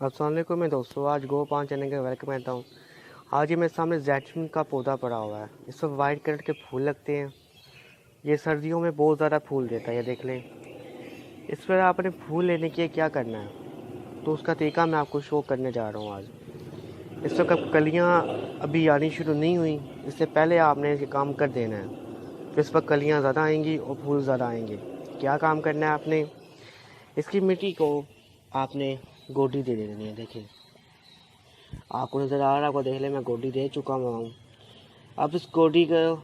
अस्सलाम वालेकुम मैं दोस्तों, आज गो 5 चैनल का वेलकम करता हूँ। आज ये मेरे सामने जैस्मिन का पौधा पड़ा हुआ है। इस पर वाइट कलर के फूल लगते हैं। ये सर्दियों में बहुत ज़्यादा फूल देता है, ये देख लें। इस पर आपने फूल लेने के लिए क्या करना है, तो उसका तरीका मैं आपको शो करने जा रहा हूँ आज। इस पर कलियाँ अभी आनी शुरू नहीं हुई, इससे पहले आपने ये काम कर देना है। तो इस पर कलियाँ ज़्यादा आएंगी और फूल ज़्यादा आएंगे। क्या काम करना है आपने, इसकी मिट्टी को आपने गोडी दे देनी है। देखिए, आपको नज़र आ रहा, आपको देख ले, मैं गोडी दे चुका हूँ। अब इस गोडी को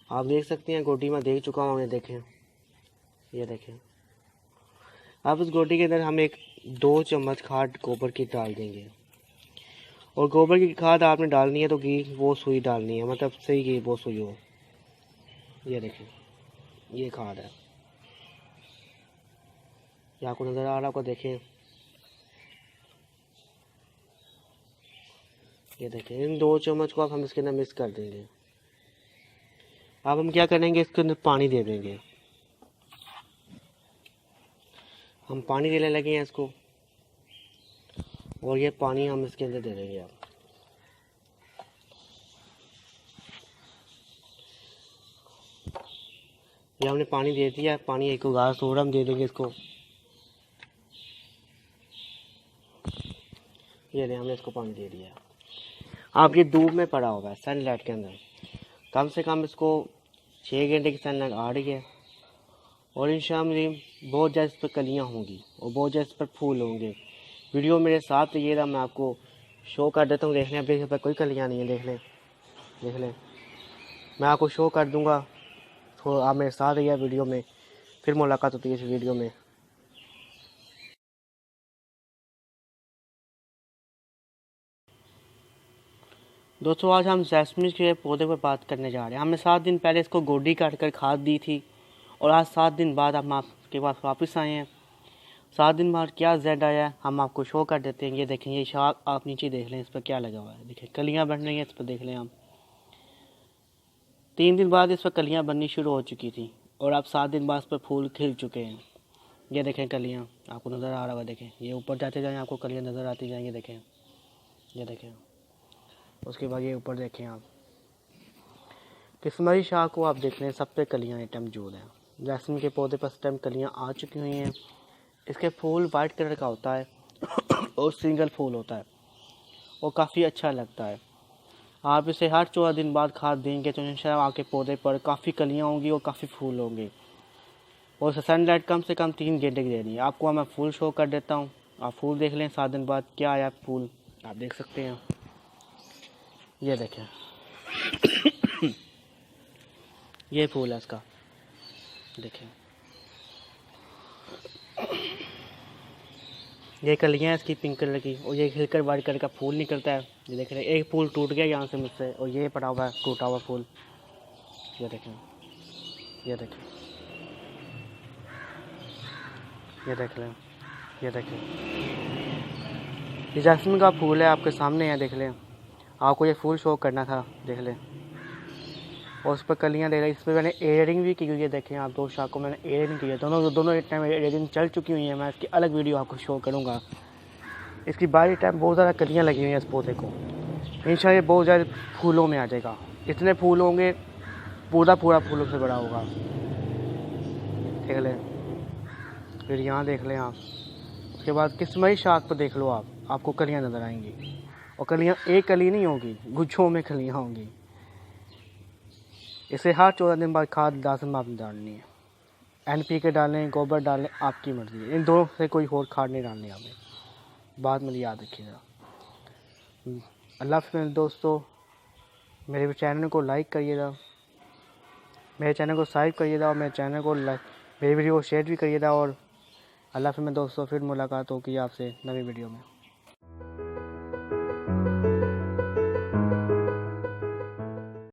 आप देख सकते हैं, गोडी में दे चुका हूँ। ये देखें, ये देखें। अब इस गोडी के अंदर हम 2 चम्मच खाद गोबर की डाल देंगे। और गोबर की खाद आपने डालनी है तो घी वो सुई डालनी है, मतलब सही घी वो सुई हो। ये देखें, ये खाद है, ये आपको नज़र आ रहा, आपको देखें। ये देखें, इन 2 चम्मच को आप हम इसके अंदर मिक्स कर देंगे। अब हम क्या करेंगे, इसके अंदर पानी दे देंगे। हम पानी देने लगे हैं इसको, और ये पानी हम इसके अंदर दे देंगे। आप ये हमने पानी दे दिया, पानी एक गाढ़ा सोडा हम दे देंगे इसको। ये नहीं, हमने इसको पानी दे दिया। आप ये धूप में पड़ा हुआ है सनलाइट के अंदर, कम से कम इसको 6 घंटे की सनलाइट आ रही है। और इंशाअल्लाह बहुत जल्द इस पर कलियाँ होंगी और बहुत जल्द इस पर फूल होंगे। वीडियो मेरे साथ ये रहा, मैं आपको शो कर देता हूँ। देख लें, अभी इस पर कोई कलियाँ नहीं है, देख लें, देख लें। मैं आपको शो कर दूँगा, तो आप मेरे साथ रहिए वीडियो में। फिर मुलाकात होती है इस वीडियो में। दोस्तों, आज हम जैस्मिन के पौधे पर बात करने जा रहे हैं। हमने 7 दिन पहले इसको गोडी काट कर खाद दी थी, और आज 7 दिन बाद हम आपके पास वापस आए हैं। 7 दिन बाद क्या जेड आया है हम आपको शो कर देते हैं। ये देखें, ये शाख आप नीचे देख लें, इस पर क्या लगा हुआ है। देखें, कलियां बन रही हैं, इस पर देख लें। हम 3 दिन बाद इस पर कलियां बननी शुरू हो चुकी थी, और अब 7 दिन बाद इस पर फूल खिल चुके हैं। ये देखें, कलियां आपको नज़र आ रहा होगा। देखें, ये ऊपर जाते जाएँ आपको कलियां नज़र आती जाएंगी। देखें, ये देखें। उसके बाद ये ऊपर देखें आप, किस्मती शाख को आप देख लें, सब पे कलियाँ इस टाइम मौजूद हैं। जैस्मिन के पौधे पर इस टाइम कलियाँ आ चुकी हुई हैं। इसके फूल वाइट कलर का होता है और सिंगल फूल होता है, और काफ़ी अच्छा लगता है। आप इसे हर 14 दिन बाद खाद देंगे तो इंशाल्लाह आपके पौधे पर काफ़ी कलियाँ होंगी और काफ़ी फूल होंगे। और सनलाइट कम से कम 3 घंटे की देनी है। आपको मैं फूल शो कर देता हूँ, आप फूल देख लें। 7 दिन बाद क्या आया फूल, आप देख सकते हैं। ये देखें, ये फूल है इसका, देखें। ये कलियाँ इसकी पिंक कलर की, और ये खिलकर वाइट कलर का फूल निकलता है। ये देख रहे हैं, एक फूल टूट गया यहाँ से मुझसे, और ये पड़ा हुआ है टूटा हुआ फूल। ये देखें, ये देखें, ये देख लें, ये देखें। ये जैस्मिन का फूल है, आपके सामने है, देख लें। आपको ये फूल शो करना था, देख लें। और उस पर कलियाँ दे रही, इस पर मैंने एयरिंग भी की हुई है। देखें आप, 2 शाख को मैंने एयरिंग की है। दोनों एक टाइम एयरिंग चल चुकी हुई है। मैं इसकी अलग वीडियो आपको शो करूँगा। इसकी बारी टाइम बहुत ज़्यादा कलियाँ लगी हुई हैं इस पौधे को। इंशाल्लाह ये बहुत ज़्यादा फूलों में आ जाएगा। इतने फूल होंगे, पूरा फूलों से बड़ा होगा। देख लें, फिर यहाँ देख लें आप। उसके बाद किस्मती शाख पर देख लो आप, आपको कलियाँ नज़र आएंगी। और कलियाँ एक कली नहीं होगी, गुच्छों में कलियाँ होंगी। इसे हर 14 दिन बाद खाद लाजम आपने डालनी है। NPK डालें, गोबर डालें, आपकी मर्ज़ी है। इन दोनों से कोई और खाद नहीं डालनी आपने, बात में याद रखिएगा। अल्लाह हाफ़िज़ मेरे दोस्तों। मेरे चैनल को लाइक करिएगा, मेरे चैनल को सब्सक्राइब करिएगा, और मेरे चैनल को मेरी वीडियो को शेयर भी करिएगा। और अल्लाह हाफ़िज़ मेरे दोस्तों, फिर मुलाकात होगी आपसे नई वीडियो में।